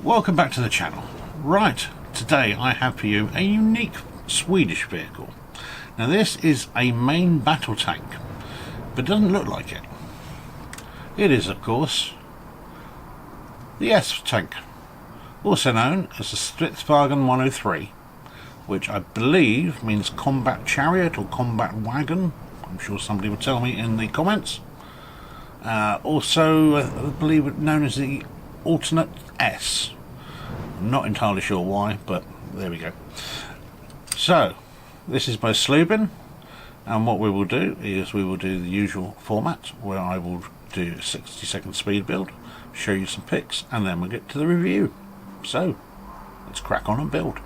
Welcome back to the channel. Right, today I have for you a unique Swedish vehicle. Now this is a main battle tank, but it doesn't look like it. It is, of course, the S tank, also known as the Strv103, which I believe means combat chariot or combat wagon. I'm sure somebody will tell me in the comments. Also, I believe it known as the alternate S. I'm not entirely sure why, but there we go. So, this is by Sluban, and what we will do is we will do the usual format where I will do a 60-second speed build, show you some pics, and then we'll get to the review. So, let's crack on and build.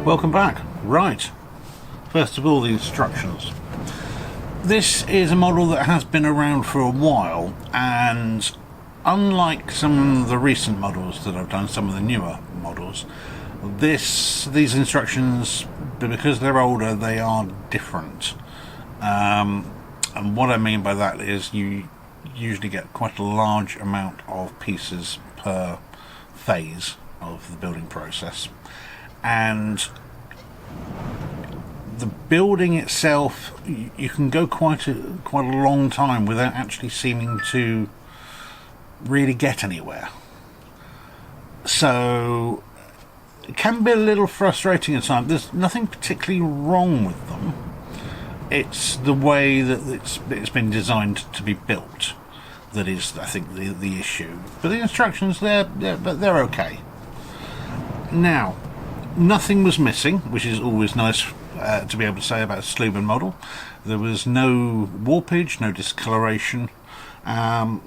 Welcome back. Right, first of all, the instructions. This is a model that has been around for a while, and unlike some of the recent models that I've done, some of the newer models, these instructions, because they're older, they are different. And what I mean by that is you usually get quite a large amount of pieces per phase of the building process, and the building itself, you can go quite a long time without actually seeming to really get anywhere. So it can be a little frustrating at times. There's nothing particularly wrong with them. It's the way that it's been designed to be built that is, I think, the issue. But the instructions, they're okay. Now, nothing was missing, which is always nice to be able to say about a Sluban model. There was no warpage, no discoloration. Yeah,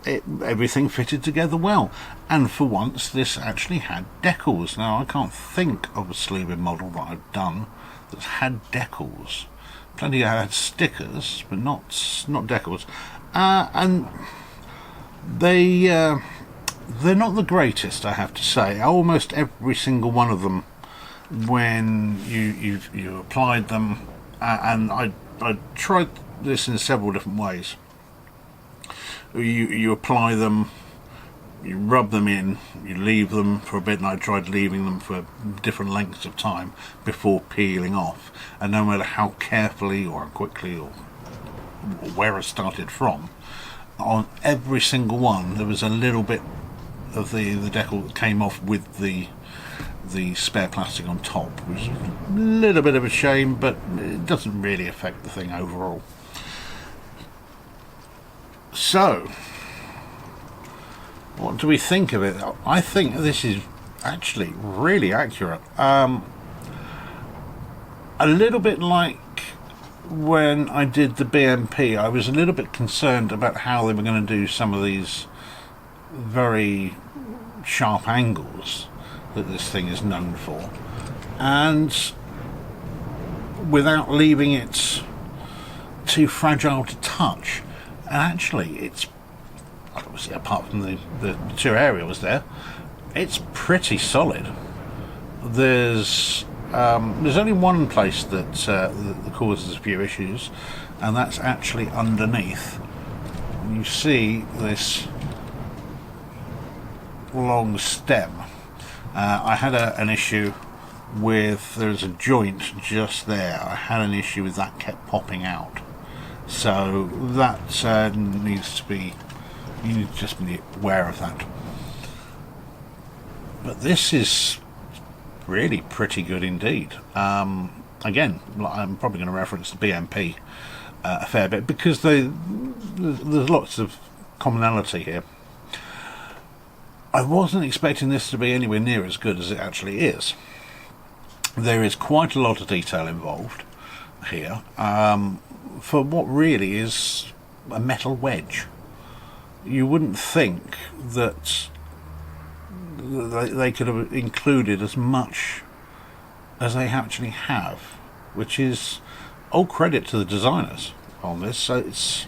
everything fitted together well. And for once, this actually had decals. Now, I can't think of a Sluban model that I've done that's had decals. Plenty had stickers, but not decals. And they're not the greatest, I have to say. Almost every single one of them, when you applied them, and I tried this in several different ways. You apply them, you rub them in, you leave them for a bit, and I tried leaving them for different lengths of time before peeling off. And no matter how carefully or how quickly or where I started from, on every single one there was a little bit of the decal that came off with the spare plastic on top, which is a little bit of a shame, but it doesn't really affect the thing overall. So, what do we think of it? I think this is actually really accurate. A little bit like when I did the BMP, I was a little bit concerned about how they were going to do some of these very sharp angles that this thing is known for, and without leaving it too fragile to touch. And actually, obviously apart from the two aerials there, it's pretty solid. There's only one place that causes a few issues, and that's actually underneath. You see this long stem. I had an issue with, there's a joint just there. I had an issue with that, kept popping out. So that needs to be, you need to just be aware of that. But this is really pretty good indeed. Again, I'm probably going to reference the BMP a fair bit because there's lots of commonality here. I wasn't expecting this to be anywhere near as good as it actually is. There is quite a lot of detail involved here for what really is a metal wedge. You wouldn't think that they could have included as much as they actually have, which is all credit to the designers on this. So it's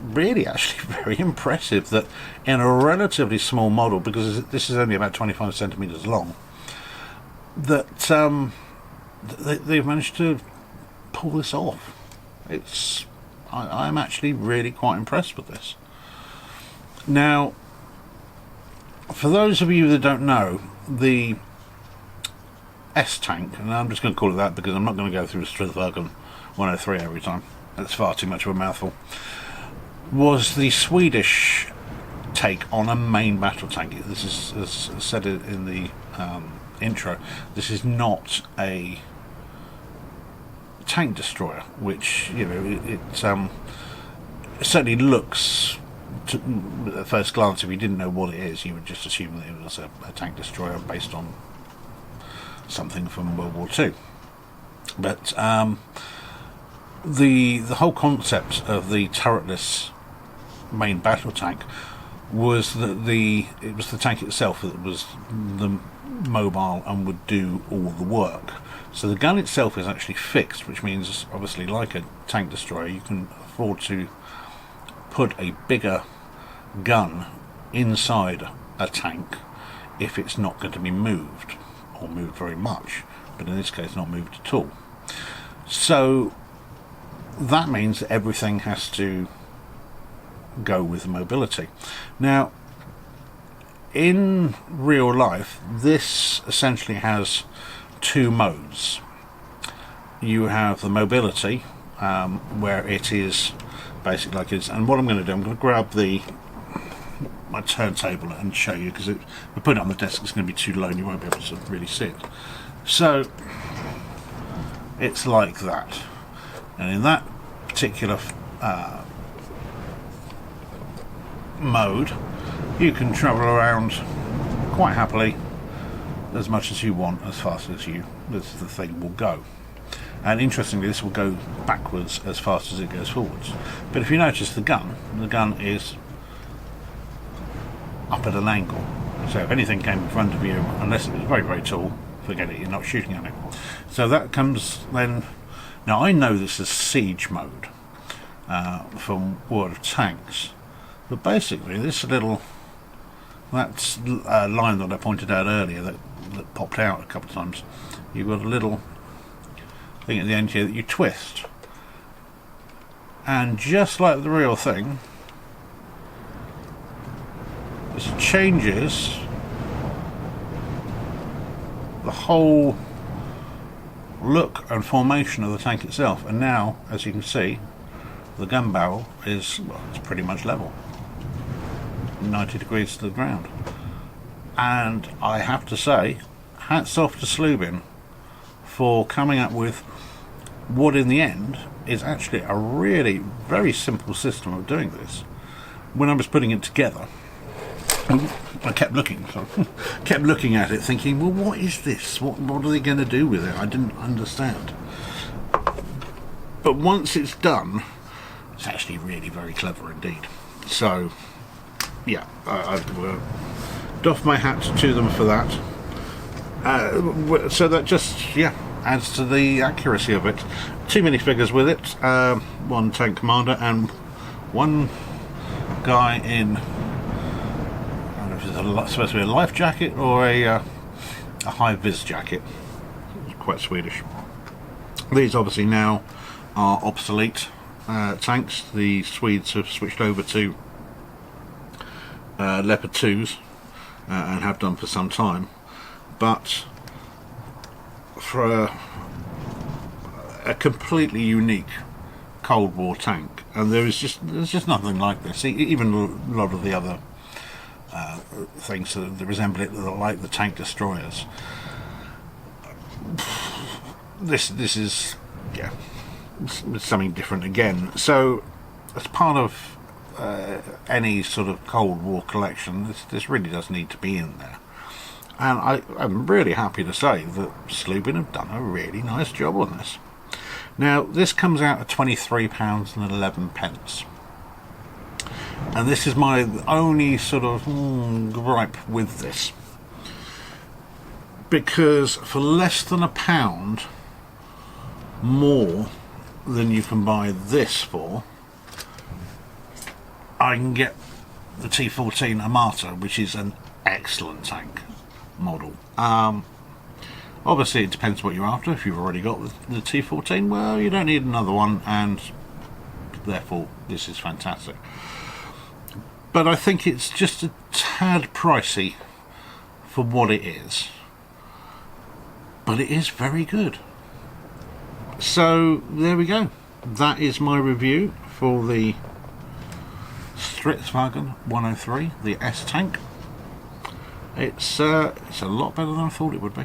really actually very impressive that in a relatively small model, because this is only about 25 centimeters long, that they've managed to pull this off. I'm actually really quite impressed with this. Now, for those of you that don't know, the S-Tank, and I'm just going to call it that because I'm not going to go through Strv103 every time, that's far too much of a mouthful, was the Swedish take on a main battle tank. This is, as said in the intro, this is not a tank destroyer, which, you know, it certainly looks, at first glance, if you didn't know what it is, you would just assume that it was a tank destroyer based on something from World War II. But the whole concept of the turretless main battle tank was that it was the tank itself that was the mobile and would do all the work. So the gun itself is actually fixed, which means, obviously, like a tank destroyer, you can afford to put a bigger gun inside a tank if it's not going to be moved, or moved very much, but in this case not moved at all. So that means that everything has to go with mobility. Now, in real life, this essentially has two modes. You have the mobility, where it is basically like it's, and what I'm going to do, I'm going to grab my turntable and show you, because if I put it on the desk it's going to be too low and you won't be able to really see it. So it's like that, and in that particular mode you can travel around quite happily as much as you want, as fast as the thing will go. And interestingly, this will go backwards as fast as it goes forwards. But if you notice, the gun is up at an angle. So if anything came in front of you, unless it was very, very tall, forget it, you're not shooting at it. So that comes then. Now, I know this is siege mode from World of Tanks, but basically this little, that line that I pointed out earlier that popped out a couple of times, you've got a little thing at the end here that you twist, and just like the real thing, this changes the whole look and formation of the tank itself. And now, as you can see, the gun barrel is, well, it's pretty much level, 90 degrees to the ground. And I have to say, hats off to Sluban for coming up with what in the end is actually a really very simple system of doing this. When I was putting it together, I kept looking at it thinking, well, what is this? What are they going to do with it? I didn't understand. But once it's done, it's actually really very clever indeed. So yeah, I've doff my hat to them for that. So that just, yeah, adds to the accuracy of it. Two minifigures with it, one tank commander and one guy in, I don't know if it's supposed to be a life jacket or a high-vis jacket. It's quite Swedish. These obviously now are obsolete tanks. The Swedes have switched over to Leopard 2s and have done for some time, but for a completely unique Cold War tank, and there's just nothing like this. Even a lot of the other things that resemble it, like the tank destroyers. This is, yeah, it's something different again. So as part of any sort of Cold War collection, this really does need to be in there. And I'm really happy to say that Sluban have done a really nice job on this. Now, this comes out at £23.11. And this is my only sort of gripe with this. Because for less than £1 more than you can buy this for, I can get the T14 Armata, which is an excellent tank model. Obviously it depends what you're after. If you've already got the T14, well, you don't need another one, and therefore this is fantastic. But I think it's just a tad pricey for what it is, but it is very good. So there we go. That is my review for the Strv103, the S tank. It's a lot better than I thought it would be,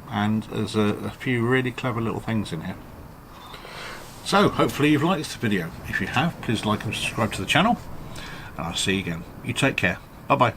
and there's a few really clever little things in here. So hopefully you've liked this video. If you have, please like and subscribe to the channel, and I'll see you again. You take care. Bye bye.